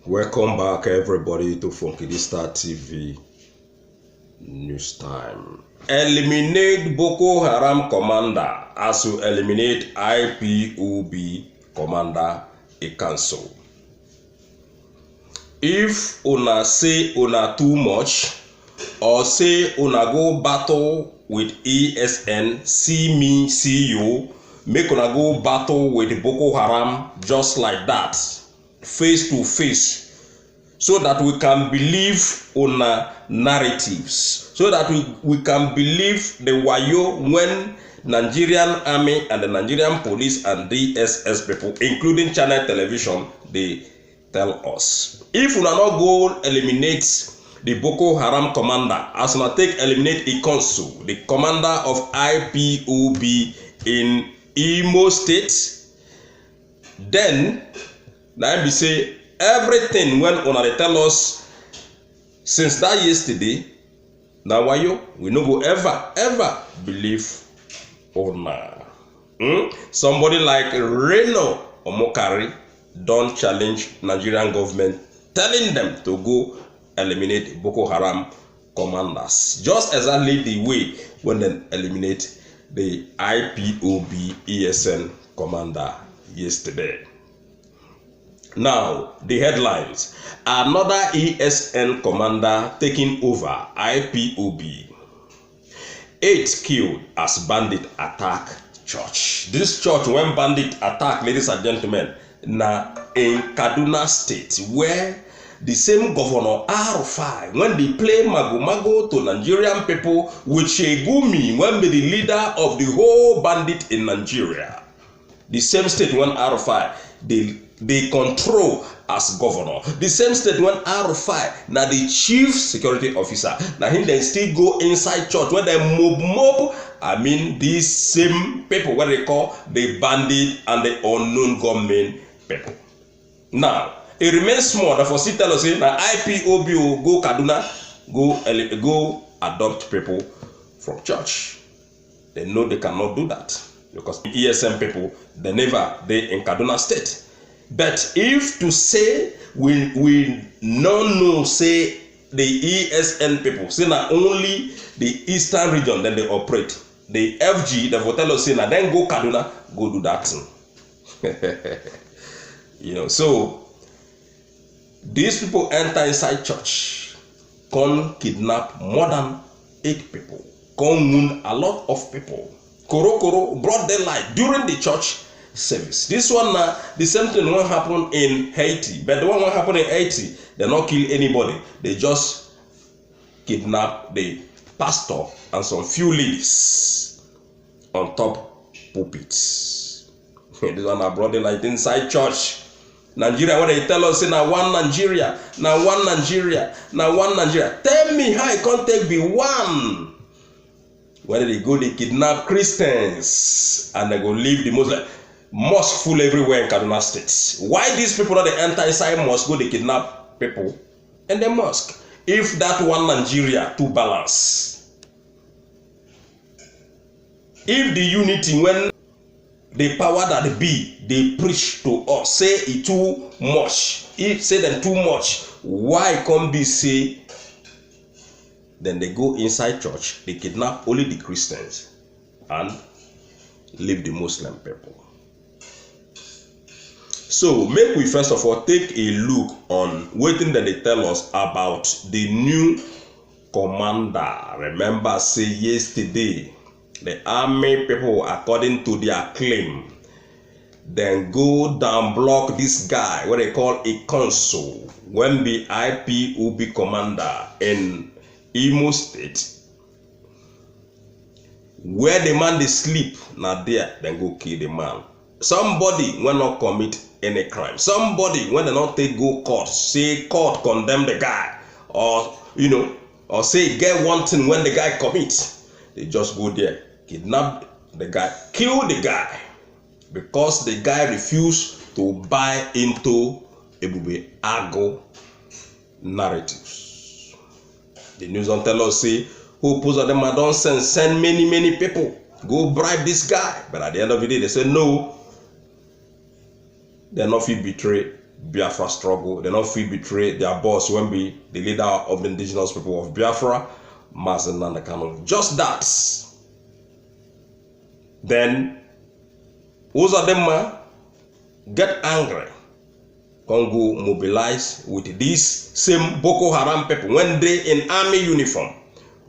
Welcome back, everybody, to Funkidista TV News Time. Eliminate Boko Haram commander as you eliminate IPOB commander Ikanso. If una say una too much or say una go battle with ESN, see me, see you, make una go battle with Boko Haram just like that, face to face, so that we can believe una narratives, so that we can believe the wayo when Nigerian army and the Nigerian police and DSS people, including Channel Television, they tell us. If una not go eliminate the Boko Haram commander, as una take eliminate Ikanso, the commander of IPOB in Imo State, then now be say everything when una they tell us since that yesterday, now wayo we no go ever believe una. Somebody like Reno Omokari don't challenge Nigerian government, telling them to go eliminate Boko Haram commanders, just exactly the way when they eliminate the IPOB ESN commander yesterday. Now, the headlines. Another ESN commander taking over IPOB. 8 killed as bandit attack church. This church, when bandit attack, ladies and gentlemen, now in Kaduna State, where the same governor Arufai, when they play mago to Nigerian people with Shegumi, when be the leader of the whole bandit in Nigeria. The same state when Arufai, they control as governor. The same state when Arufai, now the chief security officer, now him then still go inside church when they mob. I mean these same people what they call the bandit and the unknown government people. Now it remains small. Therefore, see tell us now IPOB will go Kaduna, go adopt people from church. They know they cannot do that because ESM people they in Kaduna State. But if to say we know say the ESN people say not only the eastern region then they operate, the FG the will tell us say now then go Kaduna go do that thing. You know, so these people enter inside church, can kidnap more than 8 people, can wound a lot of people. Koro broad daylight during the church service. This one the same thing won't happen in Haiti, but the one won't happen in Haiti, they not kill anybody, they just kidnap the pastor and some few ladies on top pulpits. This one are broad daylight inside church. Nigeria, when they tell us say now one Nigeria, now one Nigeria, now one Nigeria. Tell me how it can't take be one. When they go, they kidnap Christians and they go leave the Muslim mosque full everywhere in Kaduna State. Why these people that they enter inside mosque go they kidnap people in the mosque? If that one Nigeria to balance, if the unity when the power that be they preach to us say it too much, if say them too much, why can't be say then they go inside church, they kidnap only the Christians and leave the Muslim people. So make we first of all take a look on what that they tell us about the new commander. Remember say yesterday the army people, according to their claim, then go down block this guy what they call Ikanso, when the IPOB commander in Imo State, where the man they sleep, now there, then go kill the man. Somebody will not commit any crime. Somebody when they not take go court, say court condemn the guy, or you know, or say get one thing when the guy commits, they just go there, kidnap the guy, kill the guy, because the guy refused to buy into Ebube Ago narratives. The news don't tell us say who pose of them are don't send many people go bribe this guy, but at the end of the day they say no, they're not fit betray Biafra struggle. They not feel betray their boss when be the leader of the indigenous people of Biafra, Mazi Nnamdi Kanu. Just that. Then Uzodinma get angry, can go mobilize with these same Boko Haram people when they in army uniform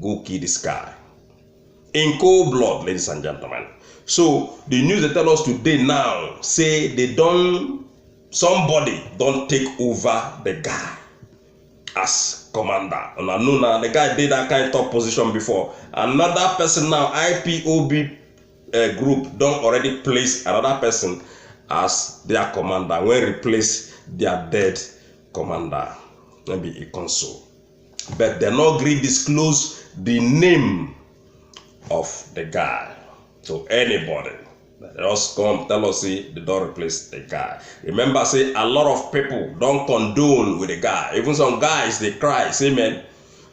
go kill this guy in cold blood, ladies and gentlemen. So the news they tell us today now say somebody don't take over the guy as commander. And I know now the guy did that kind of top position before. Another person now, IPOB group, don't already place another person as their commander when replace their dead commander, maybe a consul. But they not agree disclose the name of the guy to anybody. They just come tell us say they don't replace the guy. Remember, say a lot of people don't condone with the guy. Even some guys they cry, say man,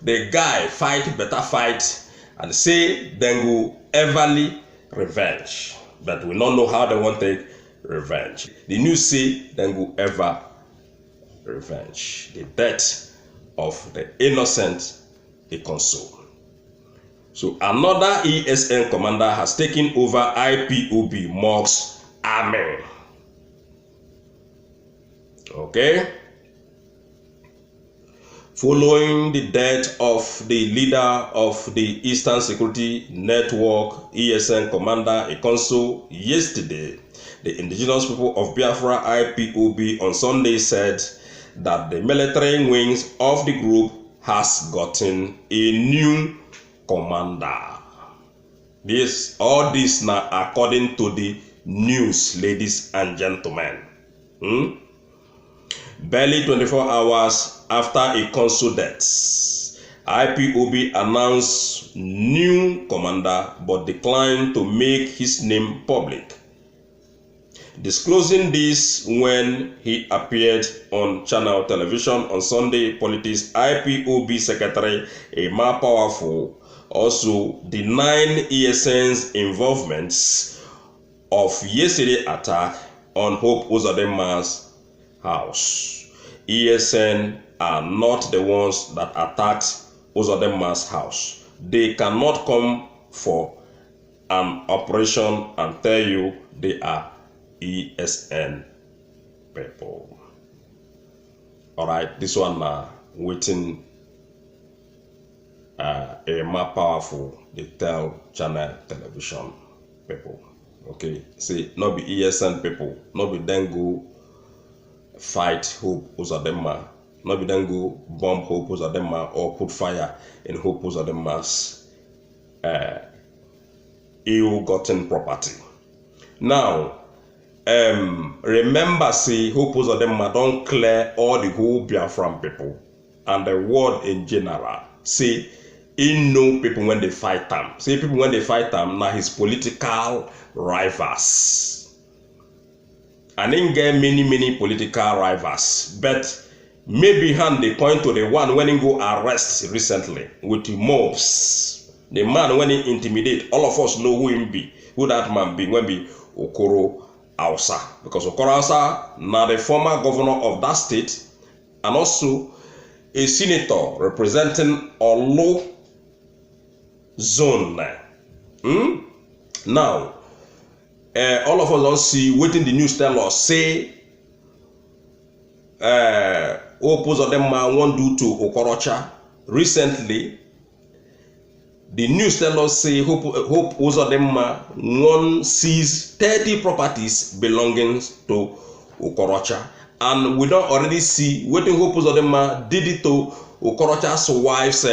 the guy fight better fight, and say then go everly revenge. But we don't know how they want to take revenge. The news say then go ever revenge. The death of the innocent a consul. So another ESN commander has taken over IPOB Mosque's army. Okay. Following the death of the leader of the Eastern Security Network, ESN commander, a consul, yesterday, the indigenous people of Biafra, IPOB, on Sunday said that the military wings of the group has gotten a new commander. All this now according to the news, ladies and gentlemen. Barely 24 hours after a consul death, IPOB announced new commander but declined to make his name public. Disclosing this when he appeared on Channel Television on Sunday, Politics IPOB Secretary Emma Powerful also denying ESN's involvements of yesterday's attack on Hope Uzodinma's house. ESN are not the ones that attacked Uzodinma's house. They cannot come for an operation and tell you they are ESN people. Alright, this one now waiting a more powerful, they tell Channel Television people. Okay, see, not be ESN people, not be then go fight Hope Uzodinma, not be then go bomb Hope Uzodinma or put fire in Hope Uzodinma's ill-gotten property. Now, remember, say Hope Uzodinma don't clear all the whole Biafran people and the world in general. Say he know people when they fight them. Say people when they fight them now his political rivals. And then get many political rivals. But maybe hand they point to the one when he go arrest recently with the mobs. The man when he intimidate, all of us know who him be, who that man be, when be Okoro Ausa. Because Okoro Ausa now the former governor of that state and also a senator representing Olo zone. Now, all of us don't see waiting the news tell us say Hope Uzodinma won't do to Okorocha. Recently, the news tell us say Hope Uzodinma won't seize 30 properties belonging to Okorocha. And we don't already see waiting Hope Uzodinma did it to Okorocha's wife's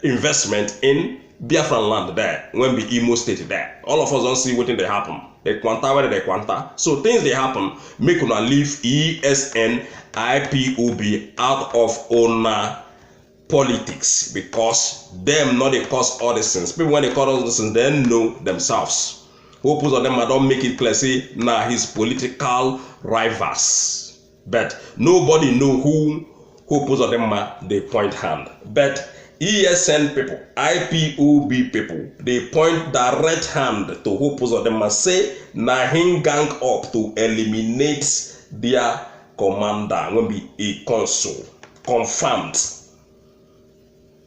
investment in Biafran land there, when be Imo State there. All of us don't see what they happen. They quanta where they quanta. So things they happen, make una leave ESN, IPOB out of owner politics because them not they cause all these things. People when they cause all these things, they know themselves. Hope Uzodinma don't make it clear, say, nah, his political rivals. But nobody know who Hope Uzodinma they point hand. But ESN people, IPOB people, they point direct hand to Hope Uzodinma, say na him gang up to eliminate their commander will be a consul, confirmed.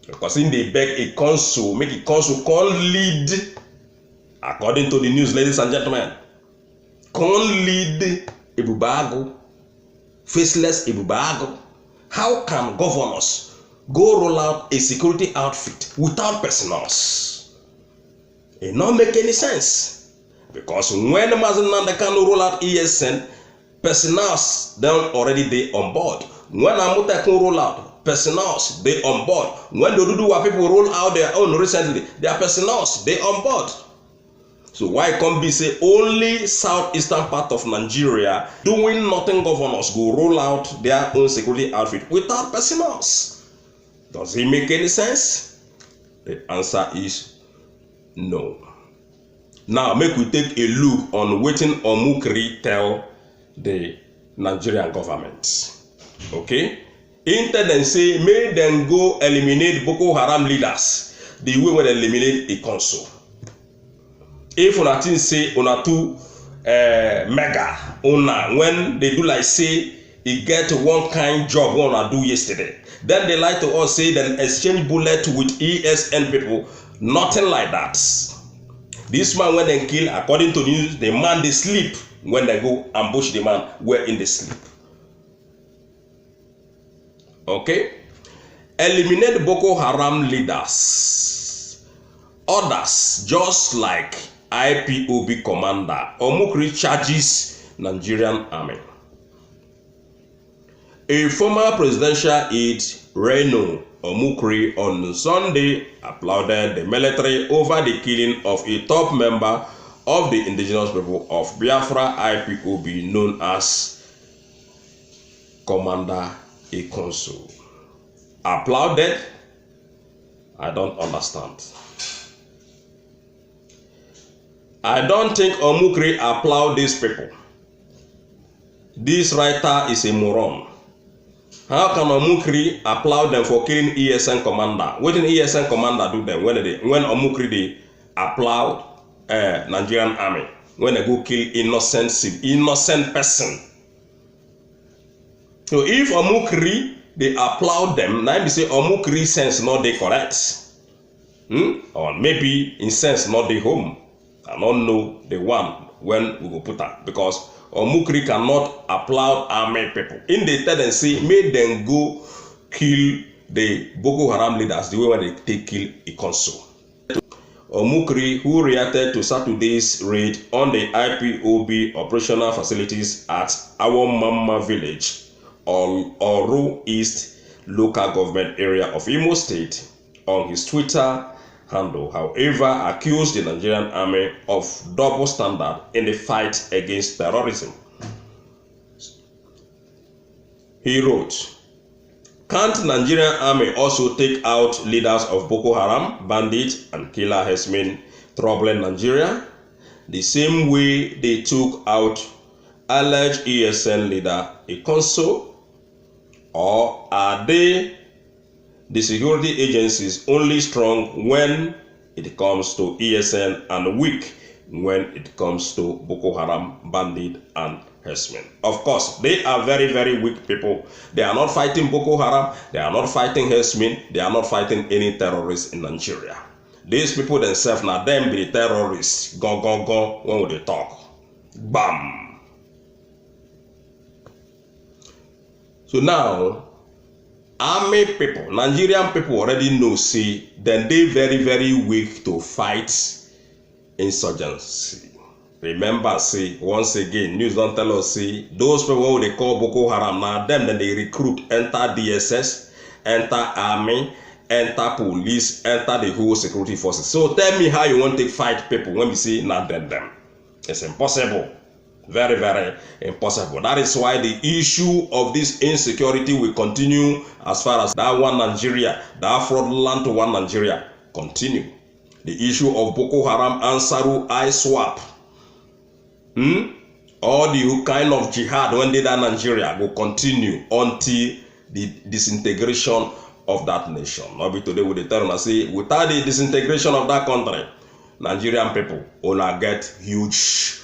Because in they beg a consul, make a consul can lead, according to the news, ladies and gentlemen, can lead Ebubago, faceless Ebubago. How can governors go roll out a security outfit without personnels? It not make any sense. Because when Mazen Nnamdi Kanu roll out ESN, personnels then already they on board. When Amotekun roll out, personnels they on board. When the Oduduwa people roll out their own recently, their personnels they on board. So why can't be say only southeastern part of Nigeria doing nothing governors go roll out their own security outfit without personnels? Does it make any sense? The answer is no. Now make we take a look on wetin Omukri tell the Nigerian government. Okay? Instead dem say make dem go eliminate Boko Haram leaders the way when they eliminate a consul. If una think say una too mega una when they do like say e get one kind job wey una do yesterday, then they like to us say dem exchange bullet with ESN people. Nothing like that. This man when they kill, according to news, the man they sleep when they go ambush the man where in the sleep. Okay? Eliminate Boko Haram leaders. Others, just like IPOB commander Omukri charges Nigerian army. A former presidential aide, Reno Omukri, on Sunday applauded the military over the killing of a top member of the indigenous people of Biafra IPOB known as Commander Ikonsu. Applauded? I don't understand. I don't think Omukri applaud these people. This writer is a moron. How can Omukri applaud them for killing ESN commander? What did ESN commander do them when Omukri they applaud Nigerian army when they go kill innocent person? So if Omukri they applaud them, now we say Omukri sense not they correct, or maybe in sense not they home. I don't know the one when we go put that, because Omukri cannot applaud army people. In the tendency, make them go kill the Boko Haram leaders the way when they kill Ikonsu. Omukri, who reacted to Saturday's raid on the IPOB operational facilities at Awomama village, Oru East local government area of Imo State, on his Twitter handle, however, accused the Nigerian army of double standard in the fight against terrorism. He wrote, "Can't Nigerian army also take out leaders of Boko Haram, bandits, and killer herdsmen troubling Nigeria the same way they took out alleged ESN leader Ikonsu? Or are they the security agencies only strong when it comes to ESN and weak when it comes to Boko Haram, bandit, and herdsmen?" Of course, they are very, very weak people. They are not fighting Boko Haram, they are not fighting herdsmen, they are not fighting any terrorists in Nigeria. These people themselves, now them be the terrorists. Go, when would they talk? Bam! So now, army people, Nigerian people already know, see, then they very, very weak to fight insurgency. Remember, see, once again, news don't tell us, see, those people who they call Boko Haram, now them, then they recruit, enter DSS, enter army, enter police, enter the whole security forces. So tell me how you want to fight people when we see not them. It's impossible. Very, very impossible. That is why the issue of this insecurity will continue as far as that one Nigeria, that fraudulent one Nigeria continue. The issue of Boko Haram, Ansaru, ISWAP, all the kind of jihad when they that Nigeria will continue until the disintegration of that nation. Not be today with the term I say, without the disintegration of that country, Nigerian people will get huge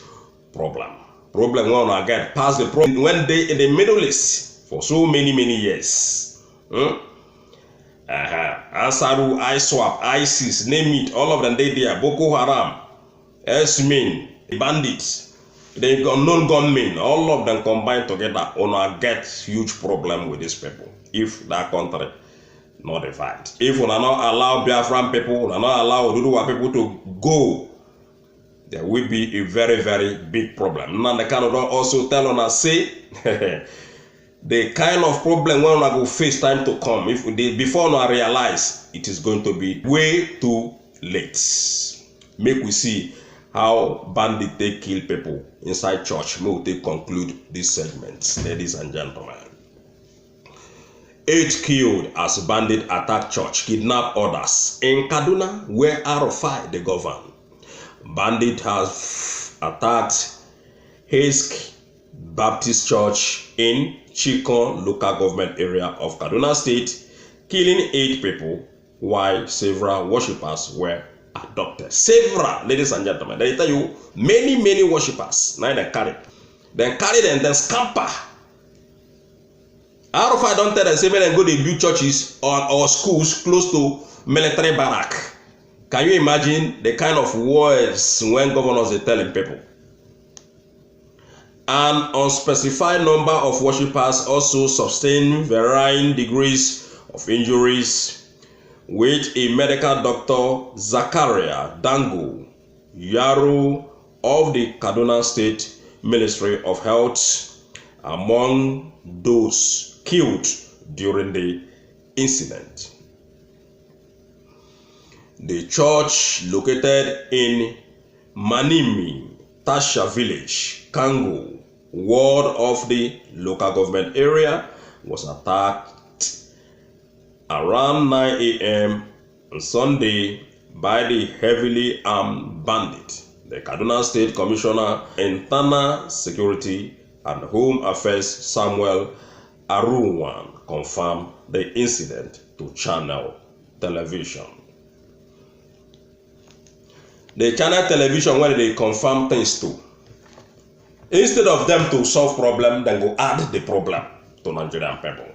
problem. Problem when I get past the problem when they in the Middle East for so many years. Ansaru, ISWAP, ISIS, name it, all of them they there. Boko Haram, Esmin, bandits, they unknown gunmen, all of them combined together on get huge problem with these people. If that country not divided. If we not allow Biafran people, we not allow Oduduwa people to go, there will be a very big problem. Now the Canada also tell on us say the kind of problem when we go face time to come. If we did before we realize it is going to be way too late. Make we see how bandits they kill people inside church. May we conclude this segment, ladies and gentlemen. 8 killed as bandit attack church, kidnap others. In Kaduna, where Arafai they govern, bandit has attacked Hask Baptist Church in Chikon local government area of Kaduna State, killing 8 people while several worshippers were abducted. Several, ladies and gentlemen, they tell you many worshippers. Now they carry them, then scamper. Arafai don't tell them, say, when they go to build churches or schools close to military barrack. Can you imagine the kind of words when governors are telling people? An unspecified number of worshippers also sustained varying degrees of injuries, with a medical doctor, Zakaria Dango Yaro of the Kaduna State Ministry of Health, among those killed during the incident. The church located in Manimi, Tasha Village, Kango, ward of the local government area, was attacked around 9 a.m. on Sunday by the heavily armed bandit. The Kaduna State Commissioner, Internal Security and Home Affairs, Samuel Aruwan, confirmed the incident to Channel Television. The Channel Television, where they confirm things to, instead of them to solve problem, then go add the problem to Nigerian people.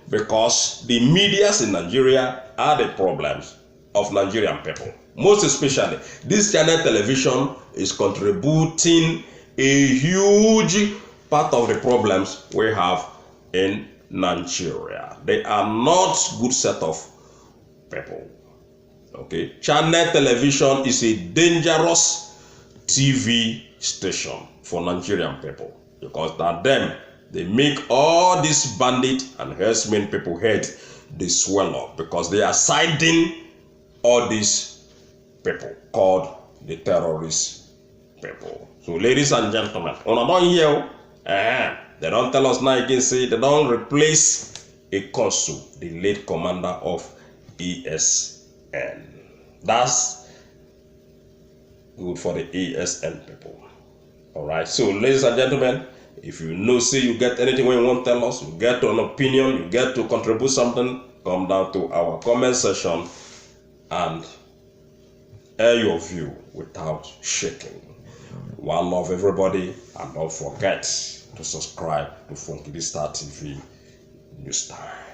Because the medias in Nigeria are the problems of Nigerian people. Most especially, this Channel Television is contributing a huge part of the problems we have in Nigeria. They are not good set of people. Okay, Channel Television is a dangerous TV station for Nigerian people, because that them they make all these bandit and herdsmen people head they swell up, because they are siding all these people called the terrorist people. So ladies and gentlemen, on I don't hear they don't tell us now again, say they don't replace a consul, the late commander of ESN. That's good for the ESN people. Alright, so ladies and gentlemen, if you know, say you get anything when you want to tell us, you get an opinion, you get to contribute something, come down to our comment section and air your view without shaking. One love everybody, and don't forget to subscribe to Funky D Star TV News Time.